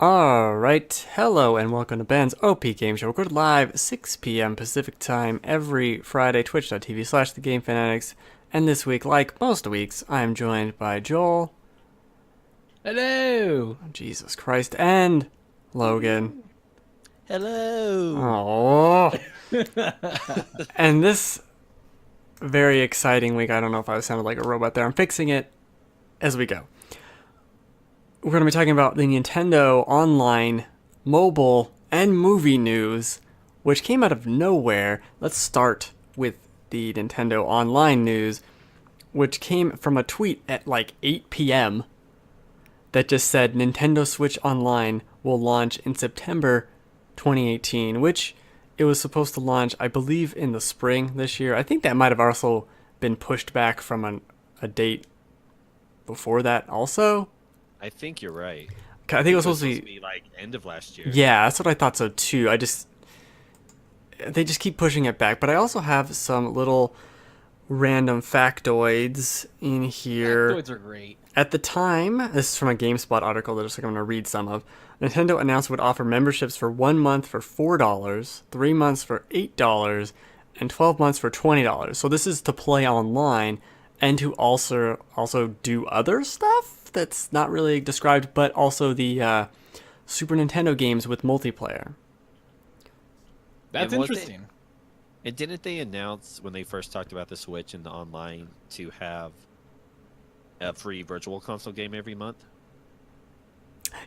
Alright, hello and welcome to Ben's OP Game Show. Recorded live 6 p.m. Pacific Time every Friday, twitch.tv/TheGameFanatics. And this week, like most weeks, I am joined by Joel. Hello. Jesus Christ, and Logan. Hello. Oh. And this very exciting week, I don't know if I sounded like a robot there. I'm fixing it as we go. We're going to be talking about the Nintendo Online, mobile, and movie news, which came out of nowhere. Let's start with the Nintendo Online news, which came from a tweet at like 8 p.m. that just said Nintendo Switch Online will launch in September 2018, which it was supposed to launch, I believe, in the spring this year. I think that might have also been pushed back from a date before that also. I think you're right. I think it was supposed to be like end of last year. Yeah, that's what I thought so too. They just keep pushing it back. But I also have some little random factoids in here. Factoids are great. At the time, this is from a GameSpot article that I'm going to read some of. Nintendo announced it would offer memberships for 1 month for $4, 3 months for $8, and 12 months for $20. So this is to play online and to also do other stuff that's not really described, but also the Super Nintendo games with multiplayer. That's interesting. And didn't they announce when they first talked about the Switch and the online to have a free virtual console game every month?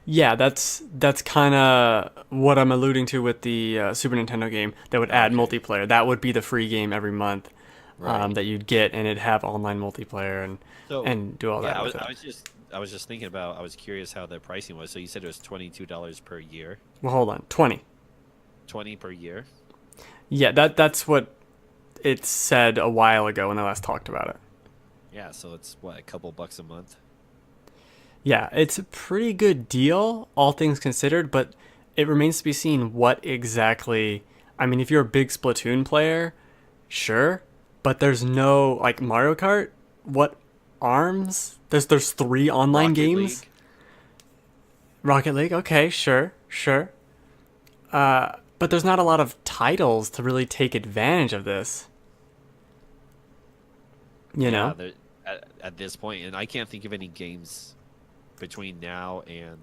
Yeah, that's kind of what I'm alluding to with the Super Nintendo game that would add multiplayer. That would be the free game every month that you'd get, and it'd have online multiplayer and do all that with it. I was just thinking about. I was curious how the pricing was. So you said it was $22 per year. Well, hold on, 20. 20 per year. Yeah, that's what it said a while ago when I last talked about it. Yeah, so it's what, a couple bucks a month. Yeah, it's a pretty good deal, all things considered, but it remains to be seen what exactly. I mean, if you're a big Splatoon player, sure, but there's no like Mario Kart. What ARMS? There's 3 online games. League. Rocket League, okay, sure. But there's not a lot of titles to really take advantage of this. You know? At this point, and I can't think of any games between now and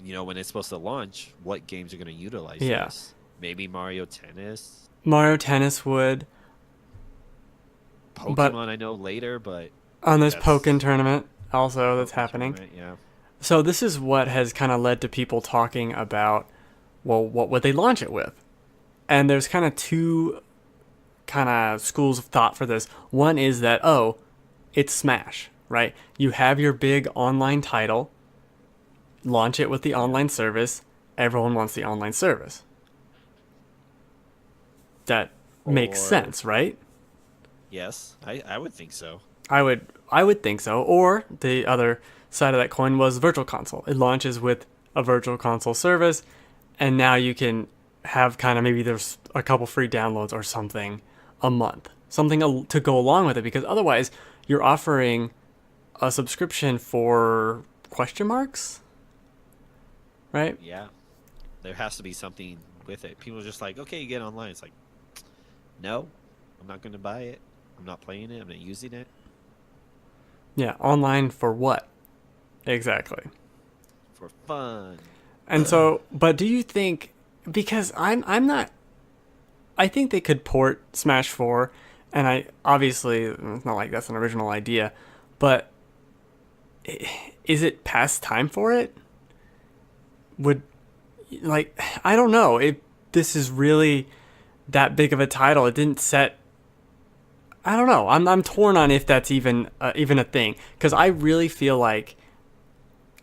when it's supposed to launch. What games are going to utilize this? Maybe Mario Tennis. Mario Tennis would. Pokemon, but I know later, but on this Pokken tournament also that's happening. Yeah. So this is what has kind of led to people talking about, well, what would they launch it with? And there's kind of two kind of schools of thought for this. One is that, it's Smash, right? You have your big online title, launch it with the online service. Everyone wants the online service. That makes sense, right? Yes, I would think so. I would think so. Or the other side of that coin was Virtual Console. It launches with a Virtual Console service, and now you can have kind of maybe there's a couple free downloads or something a month. Something to go along with it, because otherwise you're offering a subscription for question marks, right? Yeah. There has to be something with it. People are just like, okay, you get online. It's like, no, I'm not going to buy it. I'm not playing it. I'm not using it. Yeah, online for what? Exactly. For fun. And so, but do you think, because I'm not, I think they could port Smash 4, and obviously, it's not like that's an original idea, but is it past time for it? I don't know if this is really that big of a title. It didn't set. I don't know. I'm torn on if that's even a thing, because I really feel like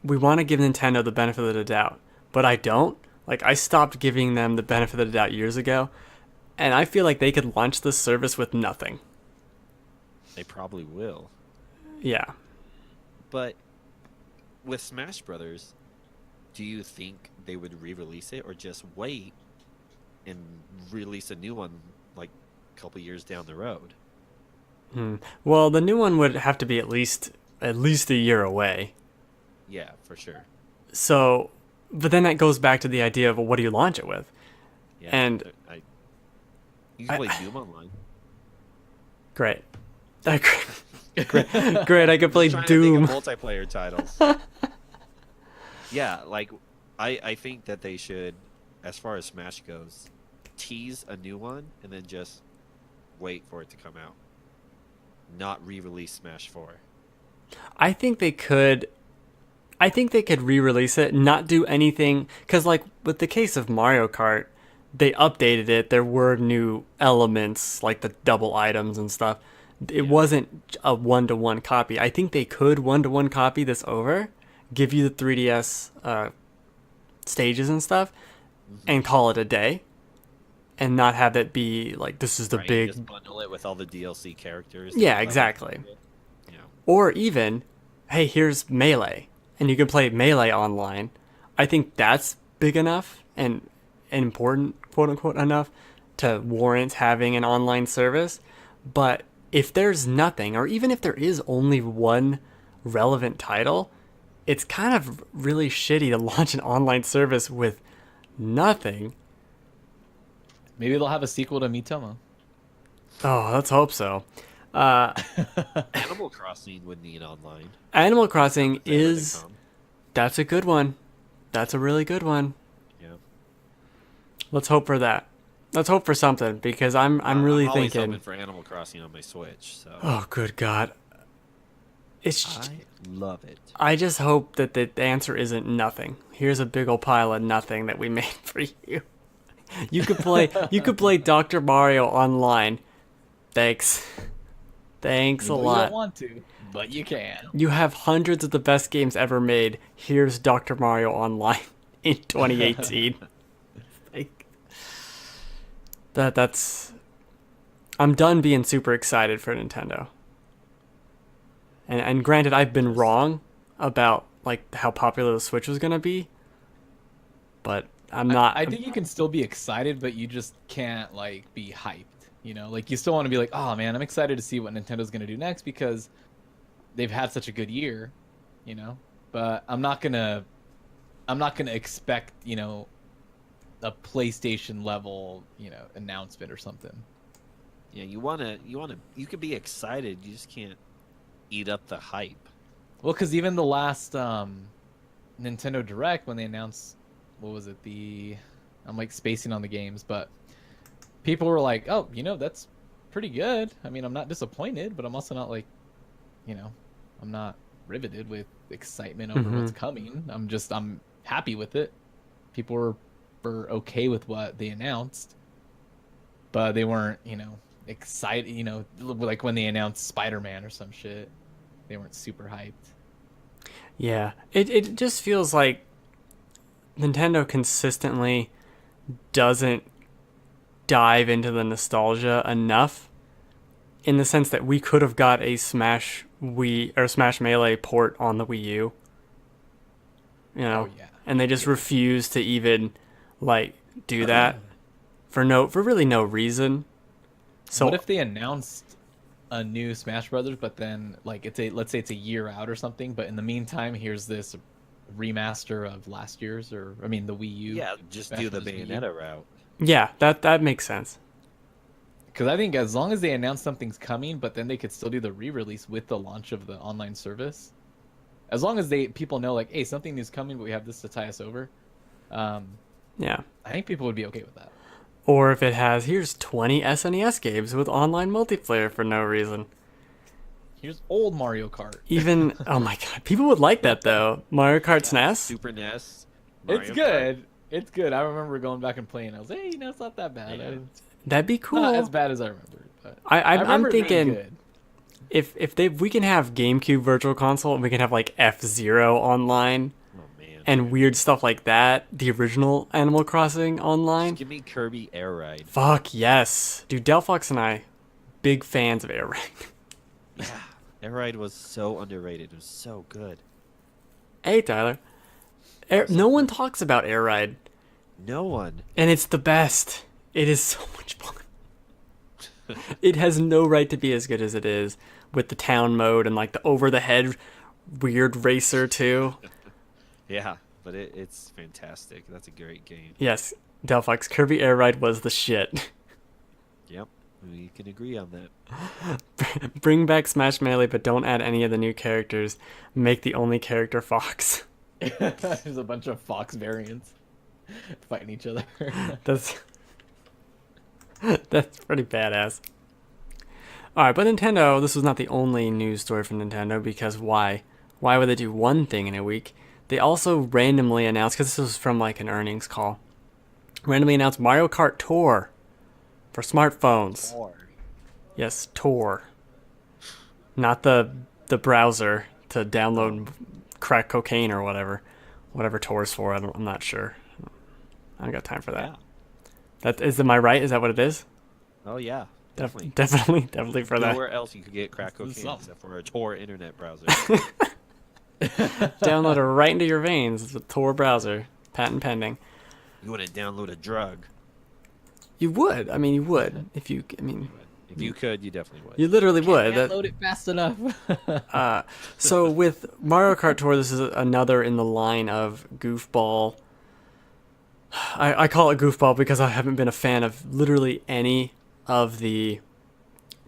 we want to give Nintendo the benefit of the doubt, but I don't. Like, I stopped giving them the benefit of the doubt years ago, and I feel like they could launch this service with nothing. They probably will. Yeah. But with Smash Brothers, do you think they would re-release it or just wait and release a new one like a couple years down the road? Well, the new one would have to be at least a year away. Yeah, for sure. So, but then that goes back to the idea of, well, what do you launch it with? Yeah, And you can play Doom online. great. Great, I could play Trying Doom. to think of multiplayer titles. Yeah, like I think that they should, as far as Smash goes, tease a new one and then just wait for it to come out. Not re-release Smash 4. I think they could re-release it, not do anything, because like with the case of Mario Kart, they updated it. There were new elements like the double items and stuff. It wasn't a 1-to-1 copy. I think they could 1-to-1 copy this over, give you the 3DS stages and stuff, and call it a day, and not have it be like this is the big. Just bundle it with all the DLC characters. Yeah, exactly. Yeah. Or even, hey, here's Melee, and you can play Melee online. I think that's big enough and important, quote unquote, enough to warrant having an online service. But if there's nothing, or even if there is only one relevant title, it's kind of really shitty to launch an online service with nothing. Maybe they'll have a sequel to Miitomo. Oh, let's hope so. Animal Crossing would need online. Animal Crossing If they were to is... come. That's a good one. That's a really good one. Yeah. Let's hope for that. Let's hope for something, because I'm really I'm always thinking... hoping for Animal Crossing on my Switch. So Oh, good God. I love it. I just hope that the answer isn't nothing. Here's a big old pile of nothing that we made for you. You could play Dr. Mario online. Thanks. Thanks a You lot. don't want to, but you can. You have hundreds of the best games ever made. Here's Dr. Mario online in 2018. Like, that's I'm done being super excited for Nintendo. And granted, I've been wrong about like how popular the Switch was gonna be, but I'm not. I think you can still be excited, but you just can't like be hyped. You know, like you still want to be like, oh man, I'm excited to see what Nintendo's gonna do next because they've had such a good year. You know, but I'm not gonna expect a PlayStation level announcement or something. Yeah, you could be excited. You just can't eat up the hype. Well, because even the last Nintendo Direct, when they announced, what was it, I'm like spacing on the games, but people were like, oh, that's pretty good. I mean, I'm not disappointed, but I'm also not like, I'm not riveted with excitement over what's coming. I'm happy with it. People were okay with what they announced, but they weren't, excited, like when they announced Spider-Man or some shit. They weren't super hyped. Yeah, it just feels like Nintendo consistently doesn't dive into the nostalgia enough, in the sense that we could have got a Smash Melee port on the Wii U. Oh, yeah. And they just refuse to even like do that for really no reason. So what if they announced a new Smash Brothers, but then like let's say it's a year out or something, but in the meantime, here's this remaster of last year's, the Wii U. Yeah, just Smash do the Bros. Wii U. Bayonetta route. yeah, that makes sense. Because I think as long as they announce something's coming, but then they could still do the re-release with the launch of the online service. As long as people know like, hey, something is coming, but we have this to tie us over. Yeah. I think people would be okay with that. Or if it has, here's 20 SNES games with online multiplayer for no reason. Here's old Mario Kart. Even, oh my god, people would like that though. Mario Kart SNES? Super NES. It's good. It's good. I remember going back and playing. I was, hey, it's not that bad. Yeah. That'd be cool. Not as bad as I remember. But I'm remember it being thinking good. if we can have GameCube Virtual Console and we can have like F-Zero online Oh man. and weird stuff like that, the original Animal Crossing online. Just give me Kirby Air Ride. Fuck yes. Dude, Delphox and I, big fans of Air Ride. Yeah. Air Ride was so underrated. It was so good. Hey, Tyler. No one talks about Air Ride, No one. and it's the best. It is so much fun. It has no right to be as good as it is with the town mode and like the over-the-head weird racer too. Yeah. but it's fantastic. That's a great game. Yes, Delphox, Kirby Air Ride was the shit. Yep, we can agree on that. Bring back Smash Melee, but don't add any of the new characters. Make the only character Fox. There's a bunch of Fox variants fighting each other. That's pretty badass. Alright, but Nintendo, this was not the only news story from Nintendo, because why? Why would they do one thing in a week? They also randomly announced, because this was from like an earnings call, randomly announced Mario Kart Tour for smartphones. Yes, Tour. Not the browser to download crack cocaine or whatever. Whatever Tour's for, I'm not sure. I don't got time for that. Yeah. Am I right? Is that what it is? Oh yeah, definitely. Definitely for that. Nowhere else you could get crack cocaine except for a Tor internet browser. Download it right into your veins. It's a Tor browser. Patent pending. You wouldn't download a drug. You would. I mean, you would. If you could, you definitely would. You literally would. Download it fast enough. So with Mario Kart Tour, this is another in the line of goofball. I call it goofball because I haven't been a fan of literally any of the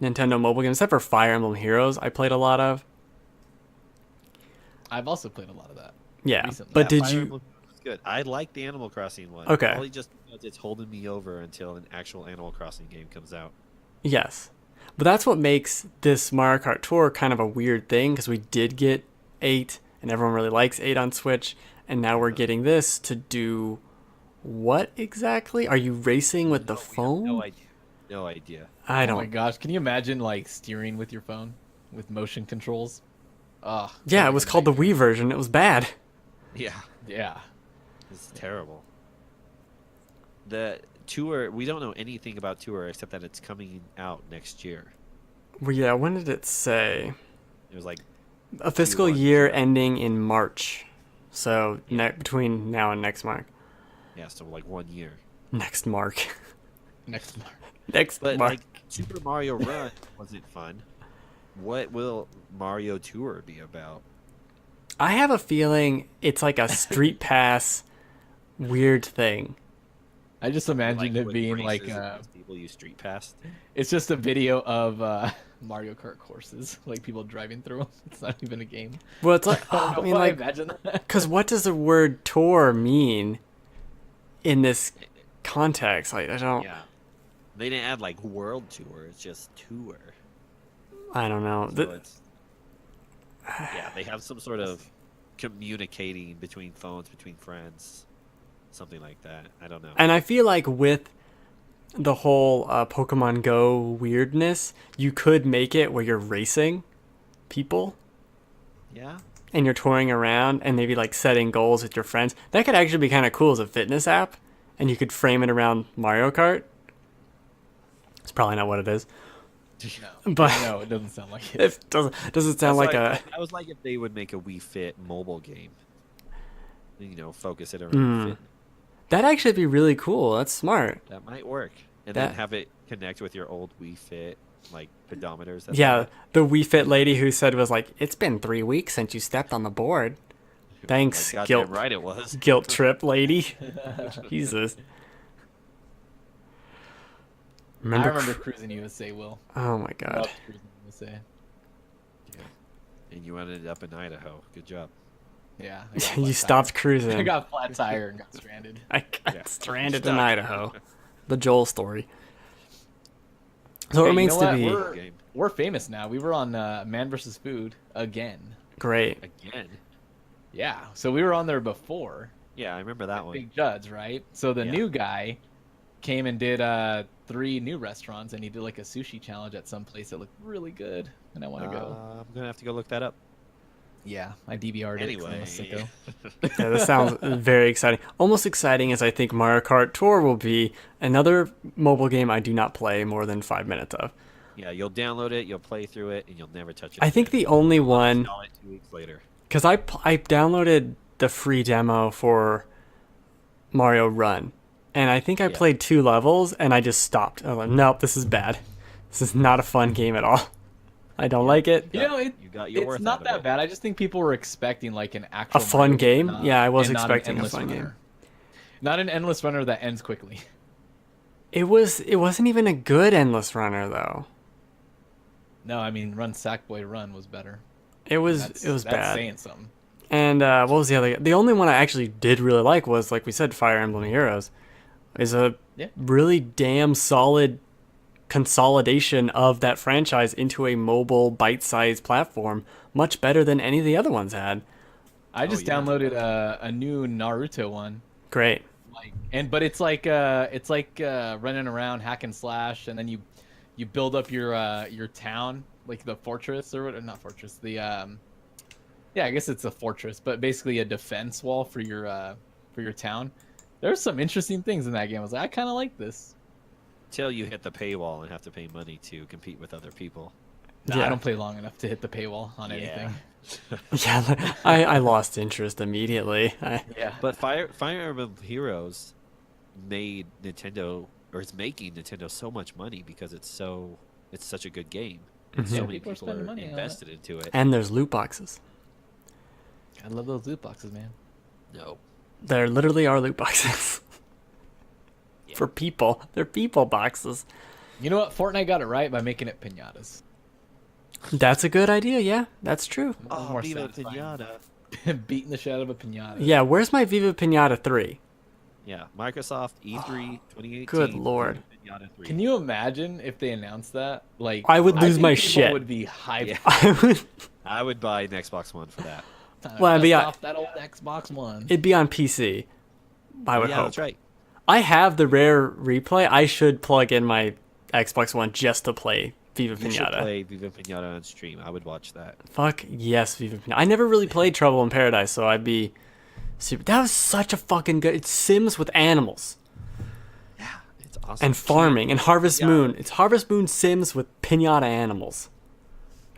Nintendo mobile games, except for Fire Emblem Heroes I played a lot of. I've also played a lot of that. Yeah, recently. but did Fire you... Emblem was good. I like the Animal Crossing one. Okay. Probably just because it's holding me over until an actual Animal Crossing game comes out. Yes. But that's what makes this Mario Kart Tour kind of a weird thing, because we did get 8, and everyone really likes 8 on Switch, and now we're getting this to do what exactly? Are you racing with the phone? No idea. No idea. I don't... Oh my gosh, can you imagine like steering with your phone with motion controls? Yeah, it was called the Wii version. It was bad. Yeah. Yeah. It's terrible. The Tour, we don't know anything about Tour except that it's coming out next year. Well, yeah, when did it say? It was like A fiscal Q1. year ending in March. So between now and next March. Yeah, so like 1 year. Next March. Next month. Next But March. like Super Mario Run wasn't fun. What will Mario Tour be about? I have a feeling it's like a Street Pass weird thing. I just imagined it with being like races against people you street passed. it's just a video of Mario Kart courses, like people driving through them. It's not even a game. Well, it's like, I I don't mean, know why I like, imagine that. because what does the word tour mean in this context? Like, I don't, Yeah. They didn't add like World Tour, it's just Tour. I don't know. So it's, yeah, they have some sort of communicating between phones, between friends, something like that. I don't know. And I feel like with the whole Pokemon Go weirdness, you could make it where you're racing people Yeah. and you're touring around and maybe like setting goals with your friends. That could actually be kind of cool as a fitness app, and you could frame it around Mario Kart. It's probably not what it is, No, but no, it doesn't sound like it. it doesn't sound like a... I was like if they would make a Wii Fit mobile game. You know, focus it around fit. That'd actually be really cool. That's smart. That might work. And That- then have it connect with your old Wii Fit like pedometers. Yeah, the Wii Fit lady who said was like, "It's been 3 weeks since you stepped on the board." Thanks, Like, guilt goddamn right it was. guilt trip lady. Jesus. I remember Cruising USA, Will. Oh my god. Loved Cruising USA. Yeah. And you ended up in Idaho. Good job. Yeah. I got You flat stopped tire. cruising. I got flat tire and got stranded. I got Yeah. stranded in Stuck. Idaho. The Joel story. So it Hey, remains you know to what? be Game. We're famous now. We were on Man vs. Food again. great. Again. Yeah. So we were on there before. Yeah, I remember that one. Big Judds, right? So the Yeah. new guy came and did 3 new restaurants, and he did like a sushi challenge at some place that looked really good, and I want to go. I'm gonna have to go look that up. Yeah, I DVR'd it 'cause I'm a sicko. Yeah, this sounds very exciting. Almost exciting as I think Mario Kart Tour will be another mobile game I do not play more than 5 minutes of. Yeah, you'll download it, you'll play through it, and you'll never touch it. I think again. the only one, Install it 2 weeks later. because I downloaded the free demo for Mario Run, and I think I played 2 levels and I just stopped. I was like, nope, this is bad. This is not a fun game at all. I don't like it. You know, You got your worth it's not out of that it. bad. I just think people were expecting like an A actual fun Mario game? not- Yeah, I was and not an expecting a endless fun runner. game. Not an endless runner that ends quickly. It wasn't even a good endless runner though. No, I mean Run Sackboy Run was better. It was That's bad. saying something. And what was the other? The only one I actually did really like was, like we said, Fire Emblem Heroes. Is a Yeah. really damn solid consolidation of that franchise into a mobile bite-sized platform, much better than any of the other ones had. I just yeah. downloaded a new Naruto one. Great. But it's like running around hack and slash, and then you build up your town, like the fortress or what? Not fortress. The yeah, I guess it's a fortress, but basically a defense wall for your town. There's some interesting things in that game. I was like, I kind of like this. Till you hit the paywall and have to pay money to compete with other people. Nah, Yeah. I don't play long enough to hit the paywall on anything. Yeah, I lost interest immediately. Yeah, But Fire Emblem Heroes made Nintendo, or it's making Nintendo so much money because it's such a good game. And Mhm. so many People are people spending are money on it. invested into it. And there's loot boxes. I love those loot boxes, man. No. There literally are loot boxes. Yeah. For people. They're people boxes. You know what? Fortnite got it right by making it pinatas. That's a good idea, yeah. That's true. Oh, More Viva satisfying. Pinata. Beating the shit out of a pinata. Yeah, where's my Viva Pinata 3? Yeah, Microsoft E3 2018. Good lord. Viva Pinata 3. Can you imagine if they announced that? Like, I would lose think my people shit. Would be hyped. Yeah. I would, I would buy an Xbox One for that. Well, Dust but yeah. off that old Xbox One. it'd be on PC. I would yeah, hope. that's right. I have the rare replay. I should plug in my Xbox One just to play Viva You should Pinata. play Viva Pinata on stream. I would watch that. Fuck yes, Viva Pinata. I never really played Trouble in Paradise, so I'd be super. That was such a fucking good. It's Sims with animals Yeah, it's awesome. and farming and Harvest Yeah. Moon. It's Harvest Moon Sims with pinata animals.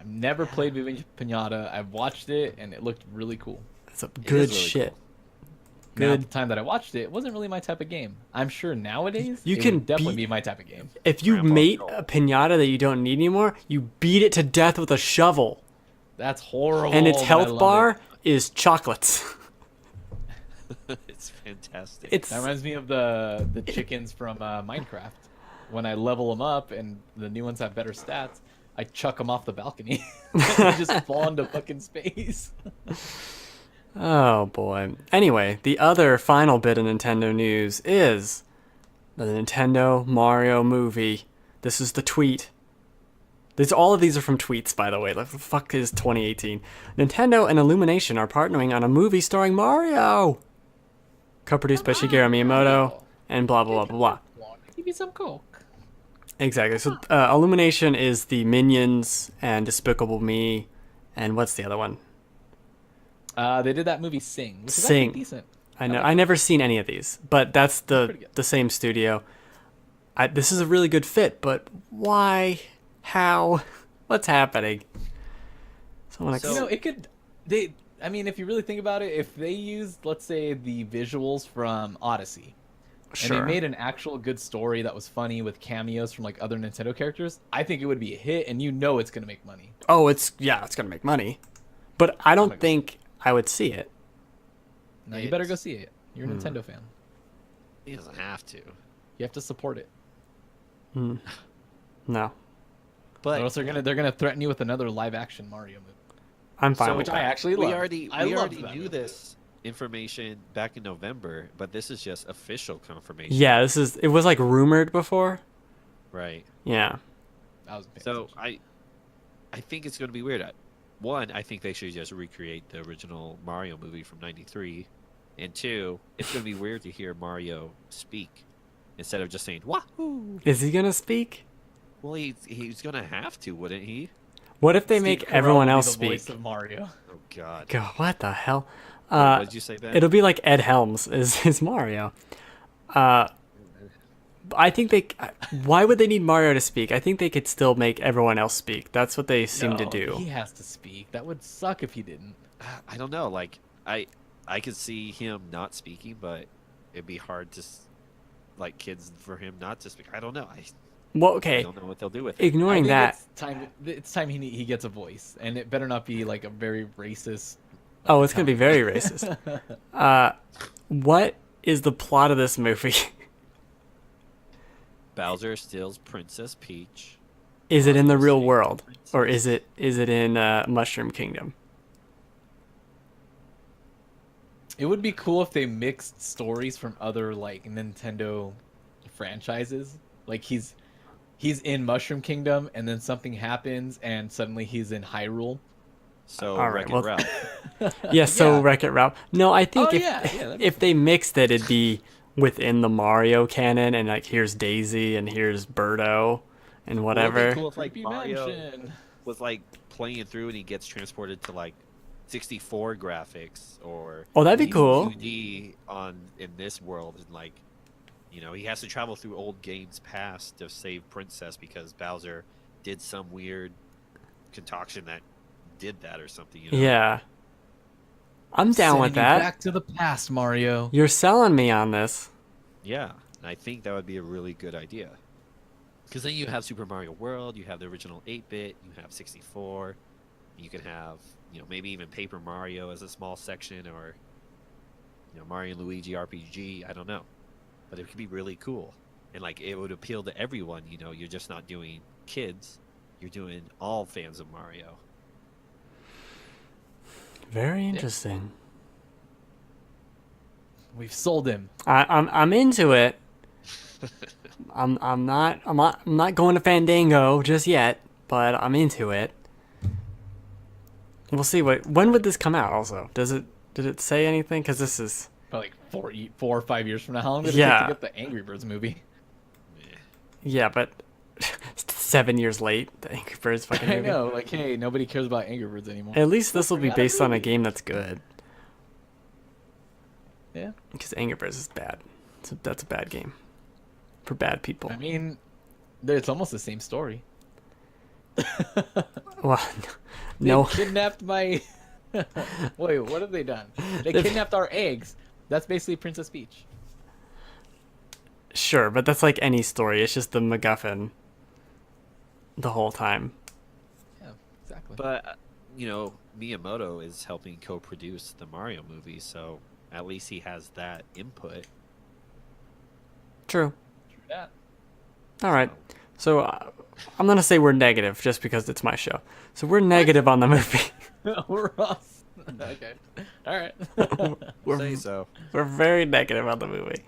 I've never played Viva Pinata. I've watched it and it looked really cool. It's a is good really shit. cool. Now, at Good. the time that I watched it, it wasn't really my type of game. I'm sure nowadays You it can would definitely beat- be my type of game. If you Grandpa mate Joel. a pinata that you don't need anymore, you beat it to death with a shovel, That's horrible. and its but I health love bar it. is chocolates. It's fantastic. It's That reminds me of the chickens from Minecraft. When I level them up and the new ones have better stats, I chuck them off the balcony. They just fall into fucking space. Oh boy. Anyway, the other final bit of Nintendo news is the Nintendo Mario movie. This is the tweet. All of these are from tweets, by the way. Like, the fuck is 2018? Nintendo and Illumination are partnering on a movie starring Mario. Co-produced by Shigeru Miyamoto and blah blah blah blah blah. Give me some Coke. Exactly. So Illumination is the Minions and Despicable Me, and what's the other one? They did that movie Sing, which is Sing. actually decent. I know. I never seen any of these, but that's pretty good. the same studio. This is a really good fit, but why? How? What's happening? Someone So- You know, it could. I mean, if you really think about it, if they used, let's say, the visuals from Odyssey, sure. and they made an actual good story that was funny with cameos from like other Nintendo characters, I think it would be a hit, and you know it's gonna make money. Oh, it's gonna make money, but I don't my God. think I would see it. No, you better go see it. You're a Nintendo fan. He doesn't have to. You have to support it, No. or But else they're gonna threaten you with another live action Mario movie. I'm fine So with Which I that. actually we love. already I we loved already that knew movie. this information back in November, but this is just official confirmation. Yeah, it was like rumored before. Right. Yeah. I was paying So attention. I think it's going to be weird. One, I think they should just recreate the original Mario movie from '93, and two, it's going to be weird to hear Mario speak instead of just saying "Wahoo." Is he gonna speak? Well, he's going to have to, wouldn't he? What if they Steve make Carell everyone will be else the speak? voice of Mario. Oh God. God, what the hell? What did you say, Ben? It'll be like Ed Helms is Mario. I think why would they need Mario to speak? I think they could still make everyone else speak. That's what they seem to No, do. He has to speak. That would suck if he didn't. I don't know. Like I could see him not speaking, but it'd be hard to like kids for him not to speak. I don't know. Well, I okay. don't know what they'll do with it. I Ignoring think that. it's time he gets a voice, and it better not be like a very racist. Oh, it's gonna be very racist. What is the plot of this movie? Bowser steals Princess Peach. Is it in the Mario real saves world, Princess. or is it in Mushroom Kingdom? It would be cool if they mixed stories from other like Nintendo franchises. Like he's in Mushroom Kingdom, and then something happens, and suddenly he's in Hyrule. So All right, Wreck-It well- Ralph. Yeah, so Yeah. Wreck-It Ralph. No, I think Oh, if yeah, that'd be if they mixed it, it'd be within the Mario canon, and like here's Daisy and here's Birdo and Well, it'd be whatever. cool if like Creepy Mario Mansion. was like playing through and he gets transported to like 64 graphics or Oh, that'd be cool. 2D on in this world, and like, you know, he has to travel through old games past to save Princess because Bowser did some weird concoction that did that or something. You know? Yeah, I'm down with Sending you that. Back to the past, Mario. You're selling me on this. Yeah, and I think that would be a really good idea. Because then you have Super Mario World, you have the original 8-bit, you have 64, you can have, you know, maybe even Paper Mario as a small section, or, you know, Mario and Luigi RPG. I don't know, but it could be really cool, and like it would appeal to everyone. You know, you're just not doing kids, you're doing all fans of Mario. Very interesting. We've sold him. I'm into it. I'm not going to Fandango just yet, but I'm into it. We'll see when would this come out. Also, did it say anything? Because this is Probably like 4 or 5 years from now. How long did it Yeah. take to get the Angry Birds movie? yeah, but 7 years late. The Angry Birds fucking I movie. know, like, hey, nobody cares about Angry Birds anymore. At least this will be Yeah, based on a movie. game that's good. Yeah. Because Angry Birds is bad. That's a bad game for bad people. I mean, it's almost the same story. Well, They no. kidnapped my. Wait, what have they done? They They've- kidnapped our eggs. That's basically Princess Peach. Sure, but that's like any story. It's just the MacGuffin the whole time. Yeah, exactly. But you know, Miyamoto is helping co-produce the Mario movie, so at least he has that input. True. True that. All right. So I'm gonna say we're negative just because it's my show. So we're negative on the movie. We're us. Okay. All right. Say so. We're very negative on the movie.